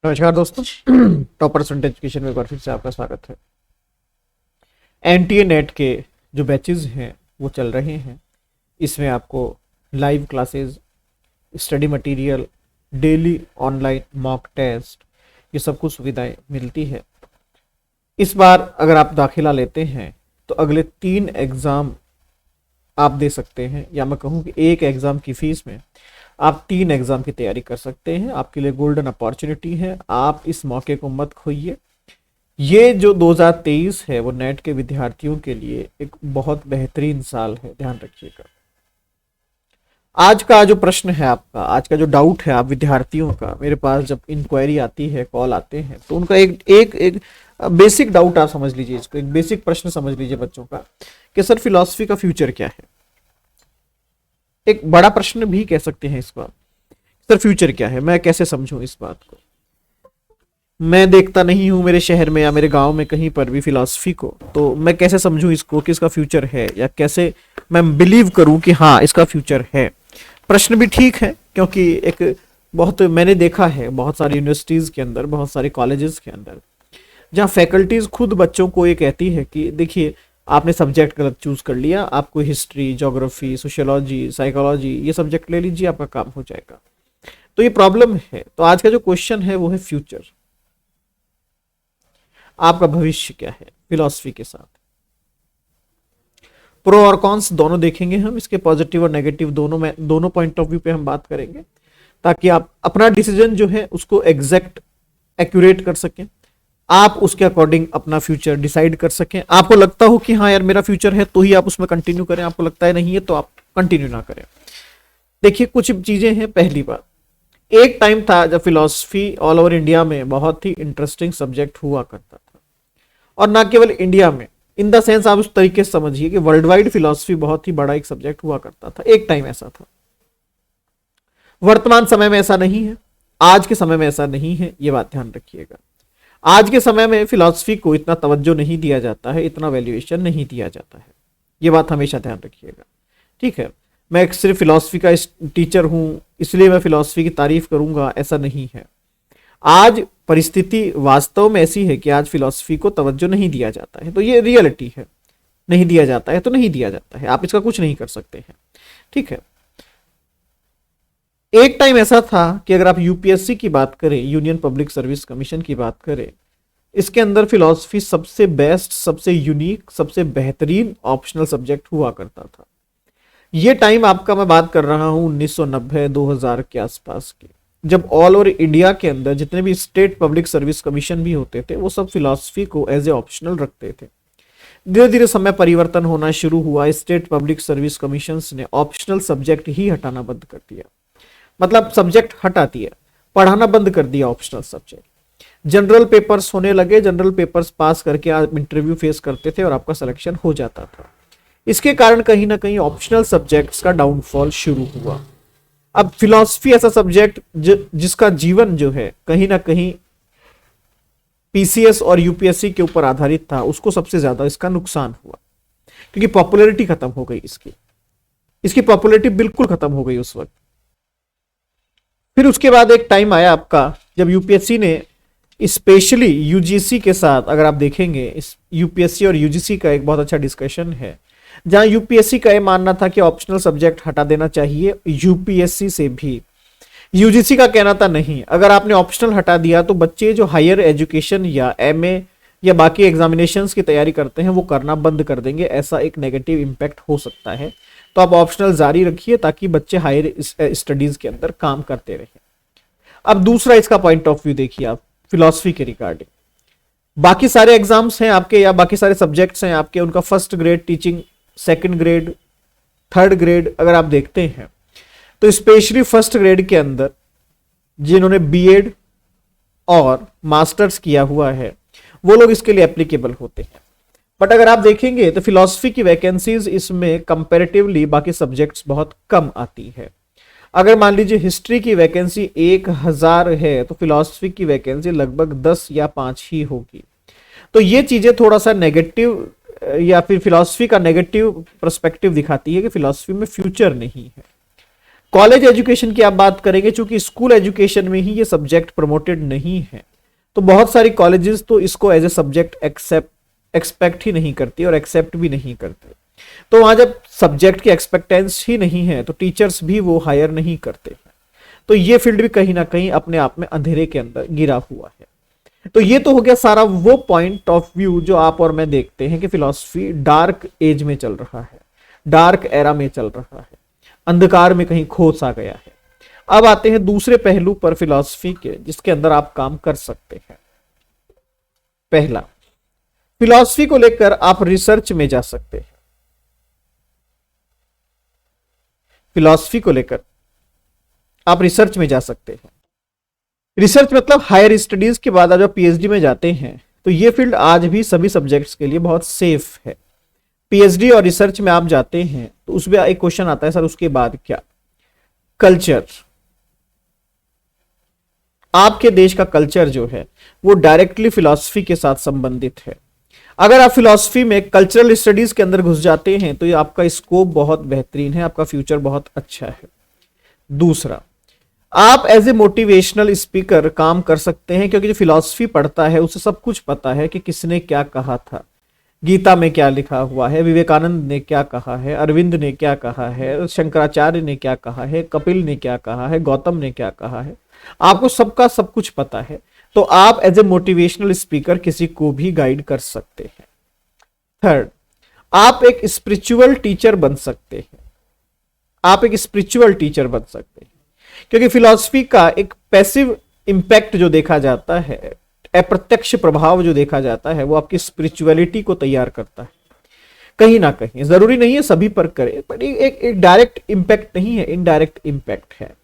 नमस्कार दोस्तों। Topper student education में एक बार फिर से आपका स्वागत है। एनटीए नेट के जो बैचेस हैं वो चल रहे हैं। इसमें आपको live classes, study material, daily online mock test, ये सब कुछ सुविधाएं मिलती है। इस बार अगर आप दाखिला लेते हैं तो अगले 3 एग्ज़ाम आप दे सकते हैं, या मैं कहूँ कि एक एग्ज़ाम की फीस में आप 3 एग्ज़ाम की तैयारी कर सकते हैं। आपके लिए गोल्डन अपॉर्चुनिटी है, आप इस मौके को मत खोइए। ये जो 2023 है वो नेट के विद्यार्थियों के लिए एक बहुत बेहतरीन साल है, ध्यान रखिएगा। आज का जो प्रश्न है आपका, आज का जो डाउट है आप विद्यार्थियों का, मेरे पास जब इंक्वायरी आती है, कॉल आते हैं, तो उनका एक बेसिक डाउट आप समझ लीजिए, इसको एक बेसिक प्रश्न समझ लीजिए बच्चों का, कि सर फिलॉसफी का फ्यूचर क्या है। एक बड़ा प्रश्न भी कह सकते हैं इसको आप, सर फ्यूचर क्या है, मैं कैसे समझूं इस बात को। मैं देखता नहीं हूं मेरे शहर में या मेरे गांव में कहीं पर भी फिलॉसफी को, तो मैं कैसे समझूं इसको कि इसका फ्यूचर है, या कैसे मैं बिलीव करूं कि हाँ इसका फ्यूचर है। प्रश्न भी ठीक है, क्योंकि एक बहुत मैंने देखा है बहुत सारी यूनिवर्सिटीज के अंदर, बहुत सारे कॉलेजेस के अंदर, जहाँ फैकल्टीज खुद बच्चों को ये कहती है कि देखिए आपने सब्जेक्ट गलत चूज कर लिया, आपको हिस्ट्री, ज्योग्राफी, सोशियोलॉजी, साइकोलॉजी ये सब्जेक्ट ले लीजिए, आपका काम हो जाएगा। तो ये प्रॉब्लम है। तो आज का जो क्वेश्चन है वो है फ्यूचर, आपका भविष्य क्या है फिलॉसफी के साथ। प्रो और कॉन्स दोनों देखेंगे हम, इसके पॉजिटिव और नेगेटिव दोनों में, दोनों पॉइंट ऑफ व्यू पे हम बात करेंगे, ताकि आप अपना डिसीजन जो है उसको एग्जैक्ट एक्यूरेट कर सकें, आप उसके अकॉर्डिंग अपना फ्यूचर डिसाइड कर सकें। आपको लगता हो कि हाँ यार मेरा फ्यूचर है तो ही आप उसमें कंटिन्यू करें, आपको लगता है नहीं है तो आप कंटिन्यू ना करें। देखिए कुछ चीजें हैं। पहली बात, एक टाइम था जब फिलॉसफी ऑल ओवर इंडिया में बहुत ही इंटरेस्टिंग सब्जेक्ट हुआ करता था, और ना केवल इंडिया में, इन द सेंस आप उस तरीके से समझिए कि वर्ल्ड वाइड फिलॉसफी बहुत ही बड़ा एक सब्जेक्ट हुआ करता था। एक टाइम ऐसा था। वर्तमान समय में ऐसा नहीं है, आज के समय में ऐसा नहीं है, ये बात ध्यान रखिएगा। आज के समय में फिलॉसफी को इतना तवज्जो नहीं दिया जाता है, इतना वैल्यूएशन नहीं दिया जाता है, ये बात हमेशा ध्यान रखिएगा। ठीक है, मैं सिर्फ फिलॉसफी का टीचर हूं इसलिए मैं फिलॉसफी की तारीफ करूंगा, ऐसा नहीं है। आज परिस्थिति वास्तव में ऐसी है कि आज फिलॉसफी को तवज्जो नहीं दिया जाता है, तो ये रियलिटी है। नहीं दिया जाता है तो नहीं दिया जाता है, आप इसका कुछ नहीं कर सकते हैं। ठीक है, एक टाइम ऐसा था कि अगर आप यूपीएससी की बात करें, यूनियन पब्लिक सर्विस कमीशन की बात करें, इसके अंदर फिलॉसफी सबसे बेस्ट, सबसे यूनिक, सबसे बेहतरीन ऑप्शनल सब्जेक्ट हुआ करता था। ये टाइम आपका मैं बात कर रहा हूं 1990-2000 के आसपास की, जब ऑल ओवर इंडिया के अंदर जितने भी स्टेट पब्लिक सर्विस कमीशन भी होते थे वो सब फिलॉसफी को एज ए ऑप्शनल रखते थे। धीरे धीरे समय परिवर्तन होना शुरू हुआ, स्टेट पब्लिक सर्विस कमीशन ने ऑप्शनल सब्जेक्ट ही हटाना बंद कर दिया। मतलब सब्जेक्ट हटा दिया, पढ़ाना बंद कर दिया ऑप्शनल सब्जेक्ट। जनरल पेपर्स होने लगे, जनरल पेपर्स पास करके आप इंटरव्यू फेस करते थे और आपका सिलेक्शन हो जाता था। इसके कारण कहीं ना कहीं ऑप्शनल सब्जेक्ट्स का डाउनफॉल शुरू हुआ। अब फिलॉसफी ऐसा सब्जेक्ट जिसका जीवन जो है कहीं ना कहीं पीसीएस और यूपीएससी के ऊपर आधारित था, उसको सबसे ज्यादा इसका नुकसान हुआ, क्योंकि पॉपुलैरिटी खत्म हो गई इसकी पॉपुलैरिटी बिल्कुल खत्म हो गई उस वक्त। फिर उसके बाद एक टाइम आया आपका जब यूपीएससी ने स्पेशली यूजीसी के साथ, अगर आप देखेंगे इस यूपीएससी और यूजीसी का एक बहुत अच्छा डिस्कशन है, जहां यूपीएससी का यह मानना था कि ऑप्शनल सब्जेक्ट हटा देना चाहिए यूपीएससी से भी। यूजीसी का कहना था नहीं, अगर आपने ऑप्शनल हटा दिया तो बच्चे जो हायर एजुकेशन या एमए या बाकी एग्जामिनेशंस की तैयारी करते हैं वो करना बंद कर देंगे, ऐसा एक नेगेटिव इंपैक्ट हो सकता है। तो आप ऑप्शनल जारी रखिए ताकि बच्चे हायर स्टडीज के अंदर काम करते रहें। अब दूसरा इसका पॉइंट ऑफ व्यू देखिए आप फिलॉसफी के रिगार्डिंग, बाकी सारे एग्जाम्स हैं आपके या बाकी सारे सब्जेक्ट्स हैं आपके, उनका first grade teaching, second grade, third grade अगर आप देखते हैं तो स्पेशली फर्स्ट ग्रेड के अंदर जिन्होंने बीएड और मास्टर्स किया हुआ है वो लोग इसके लिए एप्लीकेबल होते हैं। बट अगर आप देखेंगे तो फिलॉसफी की वैकेंसीज इसमें कंपैरेटिवली बाकी सब्जेक्ट्स बहुत कम आती है। अगर मान लीजिए हिस्ट्री की वैकेंसी 1000 है तो फिलॉसफी की वैकेंसी लगभग 10 या 5 ही होगी। तो ये चीजें थोड़ा सा नेगेटिव या फिर फिलॉसफी का नेगेटिव पर्सपेक्टिव दिखाती है कि फिलॉसफी में फ्यूचर नहीं है। कॉलेज एजुकेशन की आप बात करेंगे, चूंकि स्कूल एजुकेशन में ही ये सब्जेक्ट प्रमोटेड नहीं है, तो बहुत सारी कॉलेजेस तो इसको एज ए सब्जेक्ट एक्सपेक्ट ही नहीं करती और एक्सेप्ट भी नहीं करते। तो वहां जब सब्जेक्ट की एक्सपेक्टेंस ही नहीं है तो टीचर्स भी वो हायर नहीं करते हैं। तो ये फील्ड भी कहीं ना कहीं अपने आप में अंधेरे के अंदर गिरा हुआ है। तो ये तो हो गया सारा वो पॉइंट ऑफ व्यू जो आप और मैं देखते हैं कि फिलॉसफी डार्क एज में चल रहा है, डार्क एरा में चल रहा है, अंधकार में कहीं खो सा गया है। अब आते हैं दूसरे पहलू पर फिलॉसफी के, जिसके अंदर आप काम कर सकते हैं। पहला, फिलॉसफी को लेकर आप रिसर्च में जा सकते हैं। फिलॉसफी को लेकर आप रिसर्च में जा सकते हैं। रिसर्च मतलब हायर स्टडीज के बाद आप जब पीएचडी में जाते हैं तो ये फील्ड आज भी सभी सब्जेक्ट्स के लिए बहुत सेफ है। पीएचडी और रिसर्च में आप जाते हैं तो उसमें एक क्वेश्चन आता है, सर उसके बाद क्या? कल्चर, आपके देश का कल्चर जो है वो डायरेक्टली फिलॉसफी के साथ संबंधित है। अगर आप फिलॉसफी में कल्चरल स्टडीज के अंदर घुस जाते हैं तो ये आपका स्कोप बहुत बेहतरीन है, आपका फ्यूचर बहुत अच्छा है। दूसरा, आप एज ए मोटिवेशनल स्पीकर काम कर सकते हैं, क्योंकि जो फिलॉसफी पढ़ता है उसे सब कुछ पता है कि किसने क्या कहा था, गीता में क्या लिखा हुआ है, विवेकानंद ने क्या कहा है, अरविंद ने क्या कहा है, शंकराचार्य ने क्या कहा है, कपिल ने क्या कहा है, गौतम ने क्या कहा है, आपको सबका सब कुछ पता है। तो आप एज ए मोटिवेशनल स्पीकर किसी को भी गाइड कर सकते हैं। थर्ड, आप एक स्पिरिचुअल टीचर बन सकते हैं। आप एक स्पिरिचुअल टीचर बन सकते हैं, क्योंकि फिलॉसफी का एक पैसिव इंपैक्ट जो देखा जाता है, अप्रत्यक्ष प्रभाव जो देखा जाता है, वो आपकी स्पिरिचुअलिटी को तैयार करता है। कहीं ना कहीं, जरूरी नहीं है सभी पर करे, पर एक डायरेक्ट इंपैक्ट नहीं है, इनडायरेक्ट इंपैक्ट है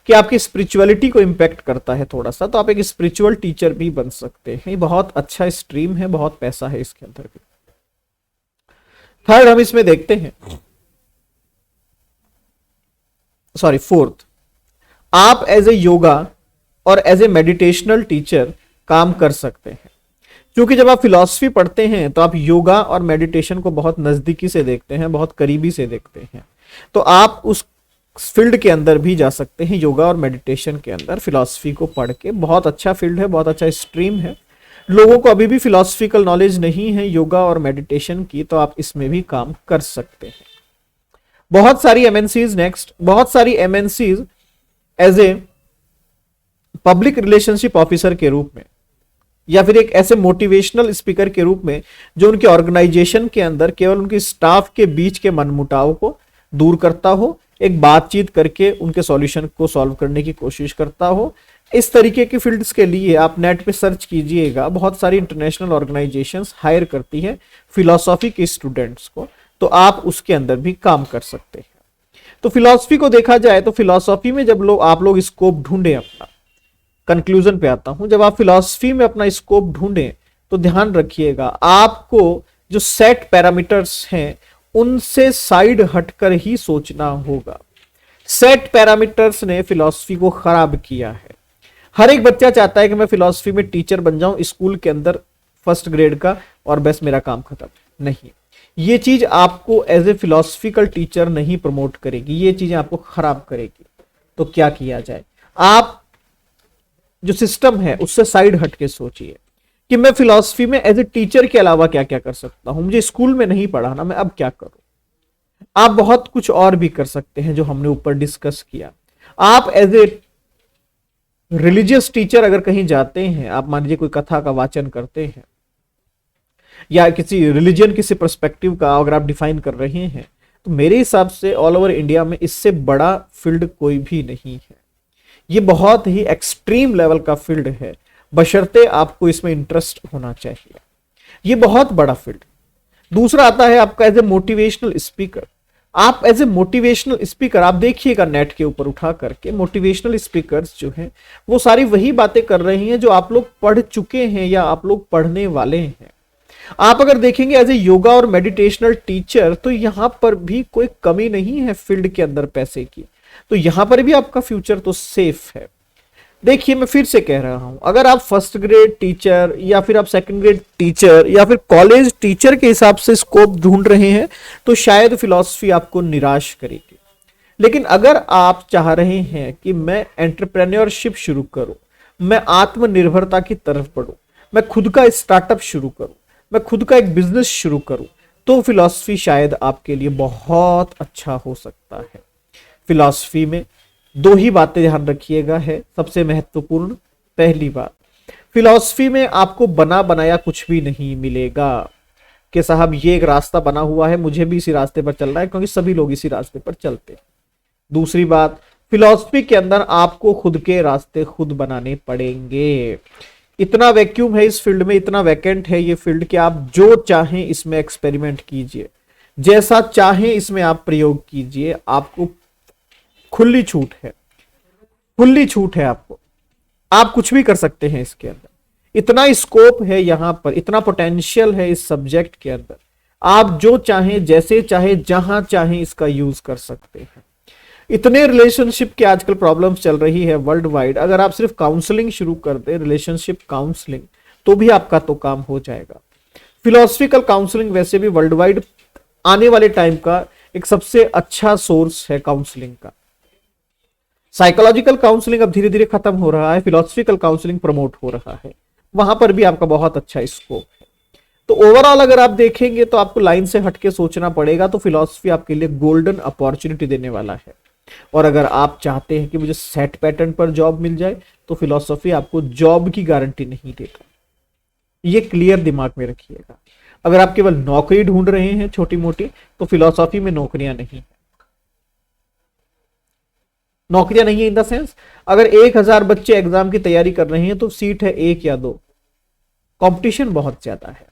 कि आपकी स्पिरिचुअलिटी को इंपैक्ट करता है थोड़ा सा। तो आप एक स्पिरिचुअल टीचर भी बन सकते हैं। ये बहुत अच्छा स्ट्रीम है, बहुत पैसा है इसके अंदर भी। थर्ड, हम इसमें देखते हैं, सॉरी फोर्थ, आप एज ए योगा और एज ए मेडिटेशनल टीचर काम कर सकते हैं। क्योंकि जब आप फिलॉसफी पढ़ते हैं तो आप योगा और मेडिटेशन को बहुत नजदीकी से देखते हैं, बहुत करीबी से देखते हैं। तो आप उस फील्ड के अंदर भी जा सकते हैं, योगा और मेडिटेशन के अंदर फिलॉसफी को पढ़ के। बहुत अच्छा फील्ड है, बहुत अच्छा स्ट्रीम है। लोगों को अभी भी फिलॉसफिकल नॉलेज नहीं है योगा और मेडिटेशन की, तो आप इसमें भी काम कर सकते हैं। बहुत सारी एमएनसीज, नेक्स्ट, बहुत सारी MNCs as a public relationship officer के रूप में या फिर एक ऐसे मोटिवेशनल स्पीकर के रूप में जो उनके ऑर्गेनाइजेशन के अंदर केवल उनके स्टाफ के बीच के मनमुटाव को दूर करता हो, एक बातचीत करके उनके सॉल्यूशन को सॉल्व करने की कोशिश करता हो, इस तरीके की फील्ड्स के लिए आप नेट पे सर्च कीजिएगा। बहुत सारी इंटरनेशनल ऑर्गेनाइजेशंस हायर करती है फिलॉसफी के स्टूडेंट्स को, तो आप उसके अंदर भी काम कर सकते हैं। तो फिलॉसफी को देखा जाए तो फिलॉसफी में जब आप लोग स्कोप ढूंढें, अपना कंक्लूजन पे आता हूं, जब आप फिलॉसफी में अपना स्कोप ढूंढें तो ध्यान रखिएगा आपको जो सेट पैरामीटर्स हैं उनसे साइड हटकर ही सोचना होगा। सेट पैरामीटर्स ने फिलॉसफी को खराब किया है। हर एक बच्चा चाहता है कि मैं फिलॉसफी में टीचर बन जाऊं स्कूल के अंदर फर्स्ट ग्रेड का और बस मेरा काम खत्म। नहीं, ये चीज आपको एज ए फिलॉसफिकल टीचर नहीं प्रमोट करेगी, ये चीजें आपको खराब करेगी। तो क्या किया जाए? आप जो सिस्टम है उससे साइड हट के सोचिए कि मैं फिलॉसफी में एज ए टीचर के अलावा क्या क्या कर सकता हूं। मुझे स्कूल में नहीं पढ़ाना, मैं अब क्या करूं। आप बहुत कुछ और भी कर सकते हैं जो हमने ऊपर डिस्कस किया। आप एज ए रिलीजियस टीचर अगर कहीं जाते हैं, आप मान लीजिए कोई कथा का वाचन करते हैं या किसी रिलीजन, किसी पर्सपेक्टिव का अगर आप डिफाइन कर रहे हैं, तो मेरे हिसाब से ऑल ओवर इंडिया में इससे बड़ा फील्ड कोई भी नहीं है। ये बहुत ही एक्सट्रीम लेवल का फील्ड है, बशर्ते आपको इसमें इंटरेस्ट होना चाहिए। ये बहुत बड़ा फील्ड। दूसरा आता है आपका एज ए मोटिवेशनल स्पीकर। आप एज ए मोटिवेशनल स्पीकर, आप देखिएगा नेट के ऊपर उठा करके, मोटिवेशनल स्पीकर्स जो हैं वो सारी वही बातें कर रही हैं जो आप लोग पढ़ चुके हैं या आप लोग पढ़ने वाले हैं। आप अगर देखेंगे एज ए योगा और मेडिटेशनल टीचर, तो यहां पर भी कोई कमी नहीं है फील्ड के अंदर पैसे की, तो यहां पर भी आपका फ्यूचर तो सेफ है। देखिए, मैं फिर से कह रहा हूं, अगर आप फर्स्ट ग्रेड टीचर या फिर आप सेकंड ग्रेड टीचर या फिर कॉलेज टीचर के हिसाब से स्कोप ढूंढ रहे हैं तो शायद फिलॉसफी आपको निराश करेगी। लेकिन अगर आप चाह रहे हैं कि मैं एंटरप्रेन्योरशिप शुरू करूं, मैं आत्मनिर्भरता की तरफ बढ़ूं, मैं खुद का स्टार्टअप शुरू करूं, मैं खुद का एक बिजनेस शुरू करूं, तो फिलॉसफी शायद आपके लिए बहुत अच्छा हो सकता है। फिलॉसफी में दो ही बातें ध्यान रखिएगा है सबसे महत्वपूर्ण। पहली बात, फिलॉसफी में आपको बना बनाया कुछ भी नहीं मिलेगा कि साहब ये एक रास्ता बना हुआ है, मुझे भी इसी रास्ते पर चल रहा है, क्योंकि सभी लोग इसी रास्ते पर चलते हैं। दूसरी बात, फिलॉसफी के अंदर आपको खुद के रास्ते खुद बनाने पड़ेंगे। इतना वैक्यूम है इस फील्ड में, इतना वैकेंट है ये फील्ड कि आप जो चाहें इसमें एक्सपेरिमेंट कीजिए, जैसा चाहें इसमें आप प्रयोग कीजिए, आपको खुली छूट है, खुली छूट है आपको, आप कुछ भी कर सकते हैं इसके अंदर। इतना स्कोप है यहां पर, इतना पोटेंशियल है इस सब्जेक्ट के अंदर, आप जो चाहें जैसे चाहे जहां चाहें इसका यूज कर सकते हैं। इतने रिलेशनशिप की आजकल प्रॉब्लम्स चल रही है वर्ल्ड वाइड, अगर आप सिर्फ काउंसलिंग शुरू कर दे, रिलेशनशिप काउंसलिंग, तो भी आपका तो काम हो जाएगा। फिलोसफिकल काउंसलिंग वैसे भी वर्ल्ड वाइड आने वाले टाइम का एक सबसे अच्छा सोर्स है काउंसलिंग का। साइकोलॉजिकल काउंसलिंग अब धीरे धीरे खत्म हो रहा है, फिलोसफिकल काउंसलिंग प्रमोट हो रहा है, वहां पर भी आपका बहुत अच्छा स्कोप है। तो ओवरऑल अगर आप देखेंगे तो आपको लाइन से हटके सोचना पड़ेगा, तो फिलॉसफी आपके लिए गोल्डन अपॉर्चुनिटी देने वाला है। और अगर आप चाहते हैं कि मुझे सेट पैटर्न पर जॉब मिल जाए, तो फिलॉसफी आपको जॉब की गारंटी नहीं देता, ये क्लियर दिमाग में रखिएगा। अगर आप केवल नौकरी ढूंढ रहे हैं छोटी मोटी, तो फिलॉसफी में नौकरियां नहीं है। नौकरियां नहीं है इन द सेंस, अगर 1000 बच्चे एग्जाम की तैयारी कर रहे हैं तो सीट है 1 या 2, कंपटीशन बहुत ज्यादा है।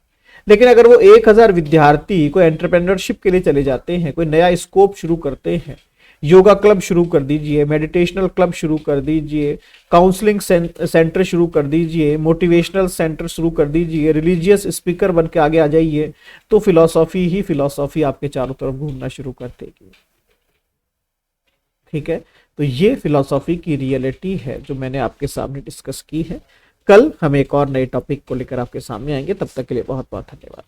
लेकिन अगर वो 1000 विद्यार्थी कोई एंटरप्रेन्योरशिप के लिए चले जाते हैं, कोई नया स्कोप शुरू करते हैं, योगा क्लब शुरू कर दीजिए, मेडिटेशनल क्लब शुरू कर दीजिए, काउंसलिंग सेंटर शुरू कर दीजिए, मोटिवेशनल सेंटर शुरू कर दीजिए, रिलीजियस स्पीकर बन के आगे आ जाइए, तो फिलॉसफी ही फिलॉसफी आपके चारों तरफ घूमना शुरू कर देगी। ठीक है, तो ये फिलॉसफी की रियलिटी है जो मैंने आपके सामने डिस्कस की है। कल हम एक और नए टॉपिक को लेकर आपके सामने आएंगे, तब तक के लिए बहुत बहुत धन्यवाद।